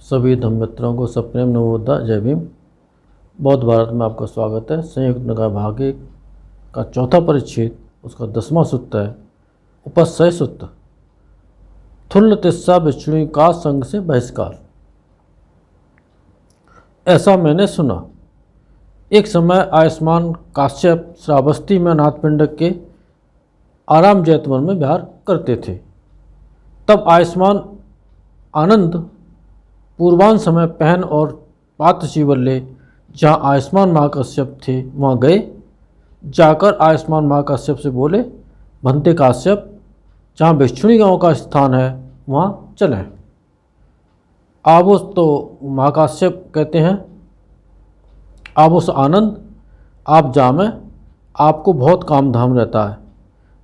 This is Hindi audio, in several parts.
सभी धम्म मित्रों को सप्रेम नवोदय जय भीम। बौद्ध भारत में आपका स्वागत है। संयुक्त निकाय भाग 1 का चौथा परिच्छेद, उसका 10वां सूत्र है उपसय सूत्र। थुल्ल तिस्सा भिक्षुणी का संग से बहिष्कार। ऐसा मैंने सुना, एक समय आयुष्मान काश्यप श्रावस्ती में नाथपिंडक के आराम जैतवन में विहार करते थे। तब आयुष्मान आनंद पूर्वान समय पहन और पात्र शिवल्ले जहाँ आयुष्मान महाकाश्यप थे वहाँ गए। जाकर आयुष्मान महाकाश्यप से बोले, भंते काश्यप, जहाँ भिक्षुणी गांव का स्थान है वहाँ चलें। आबुस तो महाकाश्यप कहते हैं, आबुस आनंद, आप जामें, आपको बहुत काम धाम रहता है।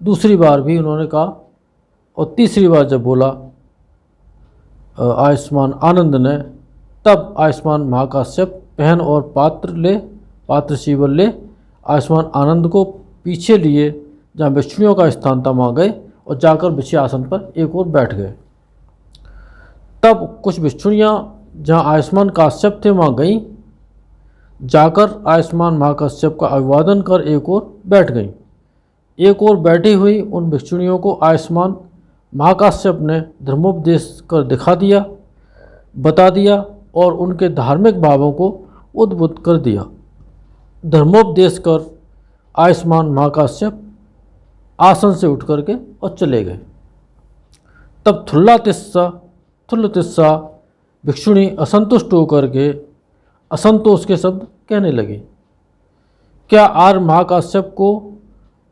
दूसरी बार भी उन्होंने कहा और तीसरी बार जब बोला आयुष्मान आनंद ने, तब आयुष्मान महाकाश्यप पहन और पात्र शिवल ले आयुष्मान आनंद को पीछे लिए जहाँ भिक्षुणियों का स्थान था वहाँ गए और जाकर बिछे आसन पर एक ओर बैठ गए। तब कुछ भिक्षुणियाँ जहाँ आयुष्मान काश्यप थे वहाँ गईं, जाकर आयुष्मान महाकाश्यप का अभिवादन कर एक ओर बैठ गईं। एक ओर बैठी हुई उन भिक्षुणियों को आयुष्मान महाकाश्यप ने धर्मोपदेश कर बता दिया और उनके धार्मिक भावों को उद्बुद्ध कर दिया। धर्मोपदेश कर आयुष्मान महाकाश्यप आसन से उठ करके और चले गए। तब थुल्ल तिस्सा भिक्षुणी असंतुष्ट होकर के असंतोष के शब्द कहने लगे। क्या आर महाकाश्यप को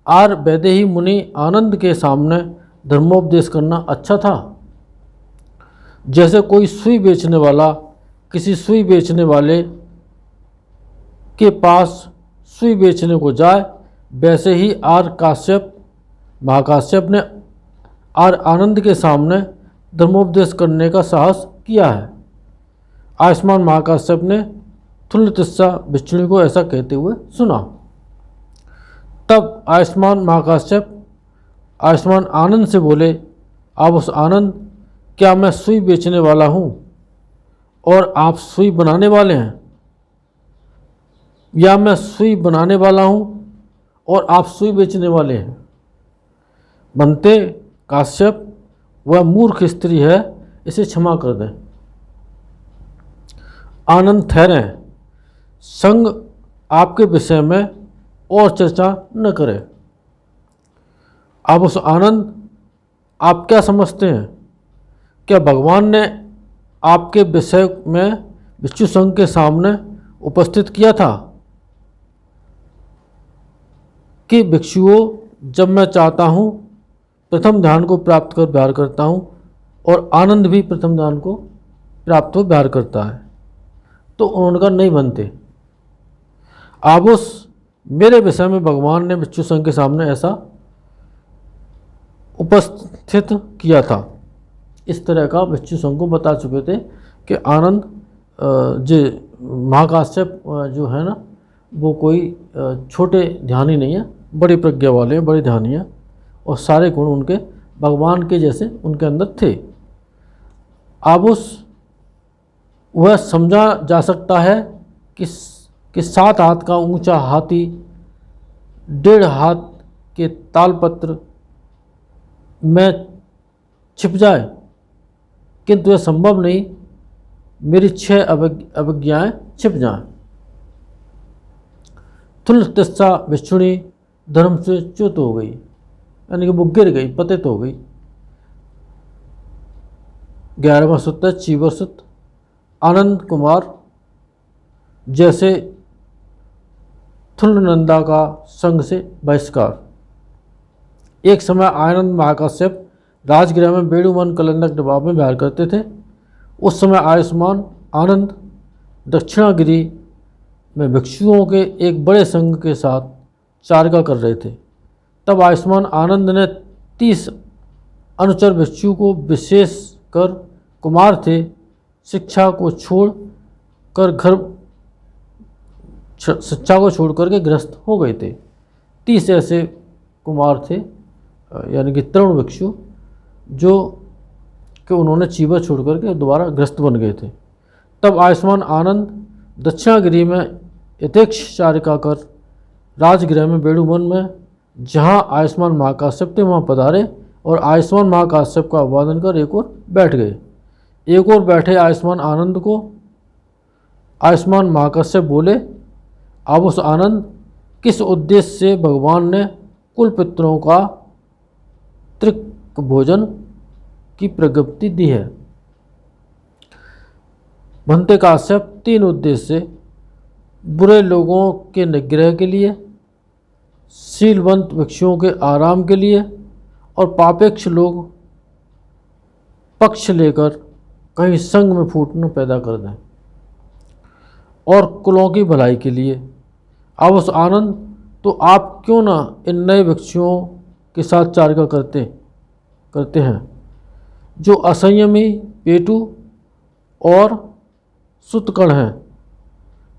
आर वैदेही मुनि आनंद के सामने धर्मोपदेश करना अच्छा था? जैसे कोई सुई बेचने वाला किसी सुई बेचने वाले के पास सुई बेचने को जाए, वैसे ही आर महाकाश्यप ने आर आनंद के सामने धर्मोपदेश करने का साहस किया है। आयुष्मान महाकाश्यप ने थुल्ल तिस्सा भिक्षुणी को ऐसा कहते हुए सुना। तब आयुष्मान महाकाश्यप आयुष्मान आनंद से बोले, आप उस आनंद, क्या मैं सुई बेचने वाला हूँ और आप सुई बनाने वाले हैं, या मैं सुई बनाने वाला हूँ और आप सुई बेचने वाले हैं? बनते काश्यप, वह मूर्ख स्त्री है, इसे क्षमा कर दें। आनंद ठहरें, संग आपके विषय में और चर्चा न करें। अब उस आनंद, आप क्या समझते हैं? क्या भगवान ने आपके विषय में भिक्षु संघ के सामने उपस्थित किया था कि भिक्षुओं, जब मैं चाहता हूँ प्रथम ध्यान को प्राप्त कर विहार करता हूँ और आनंद भी प्रथम ध्यान को प्राप्त हो विहार करता है? तो उन्होंने कहा, नहीं बनते, आप उस मेरे विषय में भगवान ने भिक्षु संघ के सामने ऐसा उपस्थित किया था। इस तरह का भिक्षु संघ को बता चुके थे कि आनंद जो महाकाश्यप जो है ना, वो कोई छोटे ध्यानी नहीं है, बड़ी प्रज्ञा वाले हैं, बड़े ध्यानी हैं और सारे गुण उनके भगवान के जैसे उनके अंदर थे। अब वह समझा जा सकता है कि 7 हाथ का ऊंचा हाथी 1.5 हाथ के तालपत्र में छिप जाए, किंतु यह संभव नहीं, मेरी 6 अवज्ञाएं छिप जाएं। थुल्ल तिस्सा भिक्षुणी धर्म से च्युत हो गई, यानी कि वो गिर गई, पतित हो गई। 11वां सूत्र चीवर सूत्र। आनंद कुमार जैसे थुल्ल नंदा का संग से बहिष्कार। एक समय आनंद महाकाश्यप राजगृह में बेड़ुमन कलंदक दबाव में विहार करते थे। उस समय आयुष्मान आनंद दक्षिणागिरी में भिक्षुओं के एक बड़े संघ के साथ चारका कर रहे थे। तब आयुष्मान आनंद ने 30 अनुचर भिक्षु को, विशेष कर कुमार थे, शिक्षा को छोड़ करके गृहस्थ हो गए थे। 30 ऐसे कुमार थे, यानी कि तरुण भिक्षु, जो कि उन्होंने चीवर छोड़ करके दोबारा ग्रस्त बन गए थे। तब आयुष्मान आनंद दक्षिणागिरी में यथेक्ष चारिका कर राजगृह में बेड़ूवन में जहाँ आयुष्मान महाकाश्यप थे वहाँ पधारे और आयुष्मान महाकाश्यप का अभिवादन कर एक ओर बैठ गए। एक ओर बैठे आयुष्मान आनंद को आयुष्मान महाकाश्यप बोले, अब उस आनंद किस उद्देश्य से भगवान ने कुल पितरों का त्रिक भोजन की प्रज्ञप्ति दी है। भंते काश्यप, 3 उद्देश्य से, बुरे लोगों के निग्रह के लिए, शीलवंत भिक्षुओं के आराम के लिए और पापेक्ष लोग पक्ष लेकर कहीं संग में फूटना पैदा कर दें और कुलों की भलाई के लिए। अब उस आनंद, तो आप क्यों ना इन नए भिक्षुओं के साथ चारिका करते हैं जो असंयमी, पेटू और सुतकण हैं।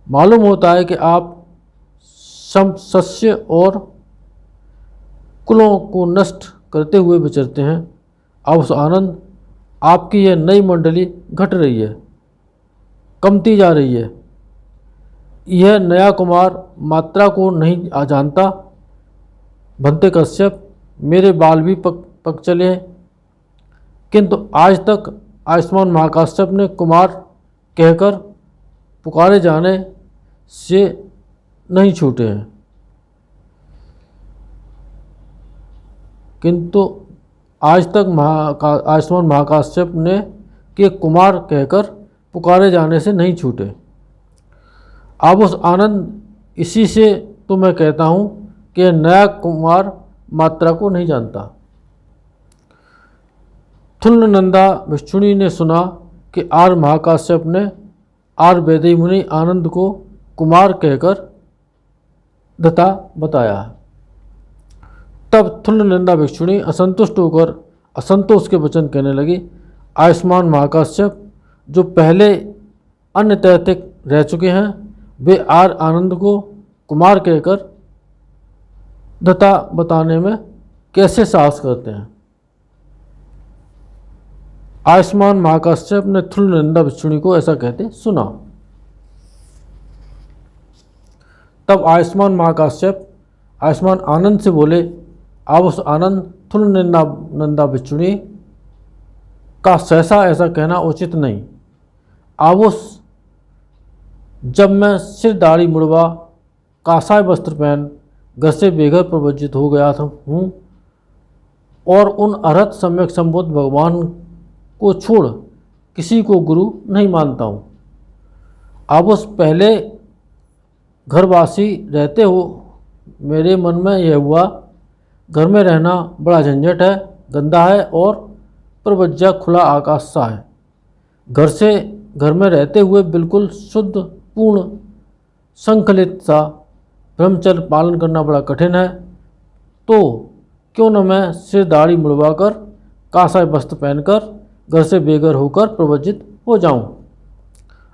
मालूम होता है कि आप सस्य और कुलों को नष्ट करते हुए विचरते हैं। अब उस आनंद, आपकी यह नई मंडली घट रही है, कमती जा रही है। यह नया कुमार मात्रा को नहीं जानता। भंते कश्यप, मेरे बाल भी पक चले हैं, किंतु आज तक आयुष्मान महाकाश्यप ने कुमार कहकर पुकारे जाने से नहीं छूटे हैं। किंतु आज तक आयुष्मान महाकाश्यप ने के कुमार कहकर पुकारे जाने से नहीं छूटे। अब उस आनंद, इसी से तो मैं कहता हूँ कि नया कुमार मात्रा को नहीं जानता। थुल्लनंदा भिक्षुणी ने सुना कि आर महाकाश्यप ने आर वेदई मुनि आनंद को कुमार कहकर दता बताया। तब थुल्लनंदा भिक्षुणी असंतुष्ट होकर असंतोष के वचन कहने लगी। आयुष्मान महाकाश्यप, जो पहले अन्य तैतिक रह चुके हैं, वे आर आनंद को कुमार कहकर दता बताने में कैसे साहस करते हैं। आयुष्मान महाकाश्यप ने थुल्लनंदा भिक्षुणी को ऐसा कहते सुना। तब आयुष्मान महाकाश्यप आयुष्मान आनंद से बोले, अब उस आनंद, थुल्लनंदा भिक्षुणी का सहसा ऐसा कहना उचित नहीं। अब उस, जब मैं सिर दाढ़ी मुड़वा कासाय वस्त्र पहन घर से बेघर प्रवज्जित हो गया था हूँ और उन अरहत सम्यक संबुद्ध भगवान को छोड़ किसी को गुरु नहीं मानता हूँ। अब उस पहले घरवासी रहते हो मेरे मन में यह हुआ, घर में रहना बड़ा झंझट है, गंदा है और प्रवज्जा खुला आकाश सा है। घर में रहते हुए बिल्कुल शुद्ध पूर्ण संकलित सा ब्रह्मचर्य पालन करना बड़ा कठिन है। तो क्यों न मैं सिर दाढ़ी मुड़वा कर कासाय वस्त्र पहनकर घर से बेघर होकर प्रवज्जित हो जाऊं।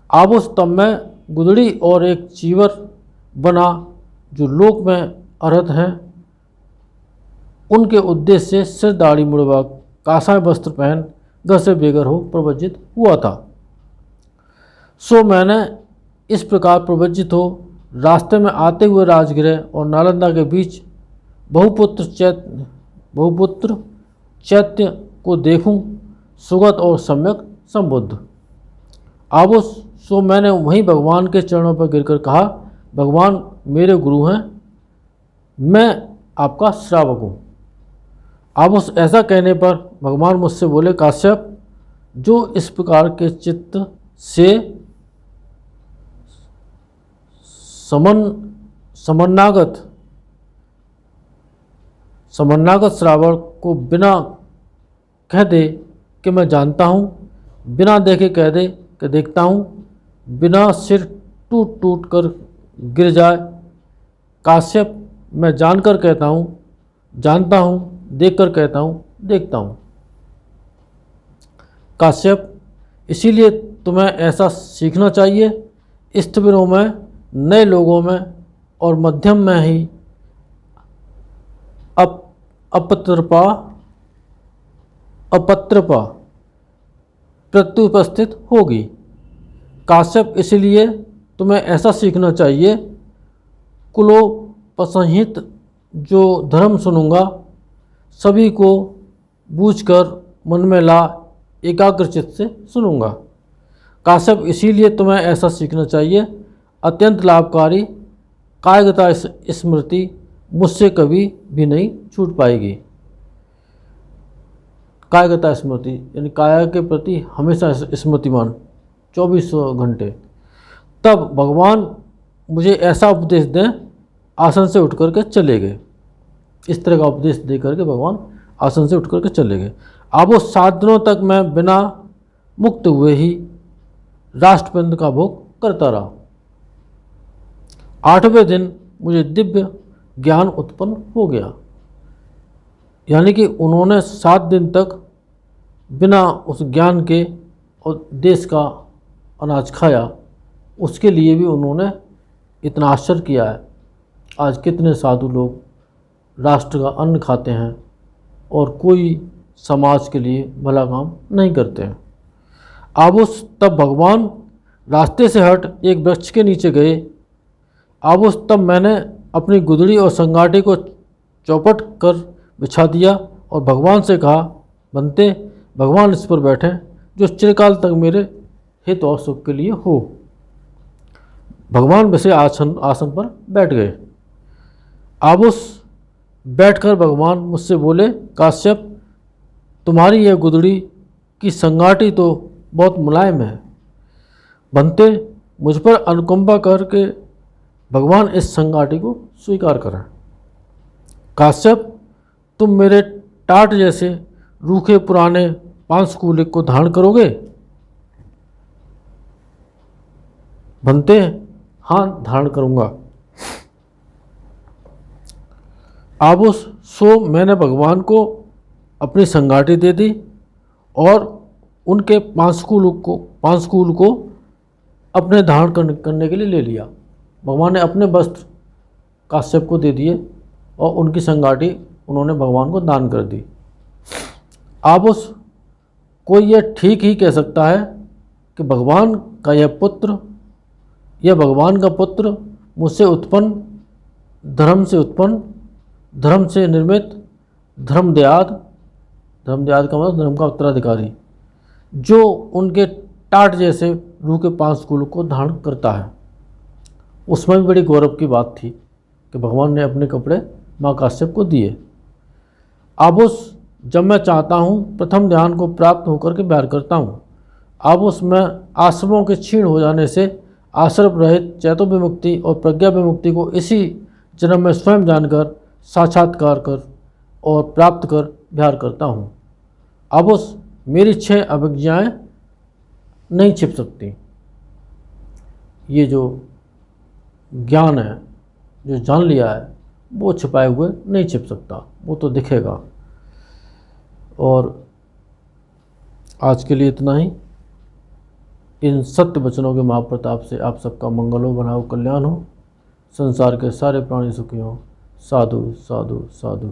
अब उस तब मैं गुदड़ी और एक चीवर बना जो लोक में अर्हत हैं उनके उद्देश्य से सिर दाढ़ी मुड़वा कासाय वस्त्र पहन घर से बेघर हो प्रवज्जित हुआ था। सो मैंने इस प्रकार प्रवज्जित हो रास्ते में आते हुए राजगृह और नालंदा के बीच बहुपुत्र चैत्य को देखूं, सुगत और सम्यक संबुद्ध। अब सो मैंने वहीं भगवान के चरणों पर गिरकर कहा, भगवान मेरे गुरु हैं, मैं आपका श्रावक हूँ। अब उस ऐसा कहने पर भगवान मुझसे बोले, काश्यप, जो इस प्रकार के चित्त से समन्नागत श्रावण को बिना कह दे कि मैं जानता हूँ, बिना देखे कह दे कि देखता हूँ, बिना सिर टूट टूट कर गिर जाए। काश्यप, मैं जानकर कहता हूँ, जानता हूँ, देखकर कहता हूँ, देखता हूँ। काश्यप, इसीलिए तुम्हें ऐसा सीखना चाहिए। स्थिविरों में, नए लोगों में और मध्यम में ही अपत्रपा प्रत्युपस्थित होगी। काश्यप इसलिए तुम्हें ऐसा सीखना चाहिए, कुलोपसंहित जो धर्म सुनूंगा सभी को बूझकर मन में ला एकाग्रचित से सुनूंगा। काश्यप इसीलिए तुम्हें ऐसा सीखना चाहिए, अत्यंत लाभकारी कायगता स्मृति मुझसे कभी भी नहीं छूट पाएगी। कायगता स्मृति यानी काया के प्रति हमेशा स्मृतिमान 24 घंटे। तब भगवान मुझे ऐसा उपदेश दें, आसन से उठ करके चले गए। इस तरह का उपदेश दे करके भगवान आसन से उठ करके चले गए। अब वो 7 दिनों तक मैं बिना मुक्त हुए ही राष्ट्रपिंड का भोग करता रहा। 8वें दिन मुझे दिव्य ज्ञान उत्पन्न हो गया, यानी कि उन्होंने 7 दिन तक बिना उस ज्ञान के और देश का अनाज खाया, उसके लिए भी उन्होंने इतना आश्चर्य किया है। आज कितने साधु लोग राष्ट्र का अन्न खाते हैं और कोई समाज के लिए भला काम नहीं करते हैं। तब भगवान रास्ते से हट एक वृक्ष के नीचे गए। तब मैंने अपनी गुदड़ी और संगाटी को चौपट कर बिछा दिया और भगवान से कहा, बनते भगवान इस पर बैठें जो चिरकाल तक मेरे हित और सुख के लिए हो। भगवान वैसे आसन पर बैठ गए। बैठकर भगवान मुझसे बोले, काश्यप तुम्हारी यह गुदड़ी की संगाटी तो बहुत मुलायम है। बनते मुझ पर अनुकंपा करके भगवान इस संगाटी को स्वीकार करें। काश्यप तुम मेरे टाट जैसे रूखे पुराने पांशकूलिक को धारण करोगे? बनते हाँ धारण करूँगा। सो मैंने भगवान को अपनी संगाटी दे दी और उनके पांशकूल को अपने धारण करने के लिए ले लिया। भगवान ने अपने वस्त्र काश्यप को दे दिए और उनकी संगाटी उन्होंने भगवान को दान कर दी। कोई यह ठीक ही कह सकता है कि भगवान का यह भगवान का पुत्र मुझसे उत्पन्न, धर्म से निर्मित, धर्मदयाद का मतलब धर्म का उत्तराधिकारी, जो उनके टाट जैसे रूह के पांशकूल को धारण करता है। उसमें भी बड़ी गौरव की बात थी कि भगवान ने अपने कपड़े माँ काश्यप को दिए। जब मैं चाहता हूँ प्रथम ध्यान को प्राप्त होकर के बैर करता हूँ। मैं आश्रमों के क्षीण हो जाने से आश्रम रहित चैतो विमुक्ति और प्रज्ञा विमुक्ति को इसी जन्म में स्वयं जानकर साक्षात्कार कर और प्राप्त कर विहार करता हूँ। मेरी 6 अभिज्ञाएँ नहीं छिप सकती। ये जो ज्ञान है, जो जान लिया है, वो छिपाए हुए नहीं छिप सकता, वो तो दिखेगा। और आज के लिए इतना ही। इन सत्य वचनों के महाप्रताप से आप सबका मंगल हो, भला हो, कल्याण हो, संसार के सारे प्राणी सुखी हों। साधु साधु साधु।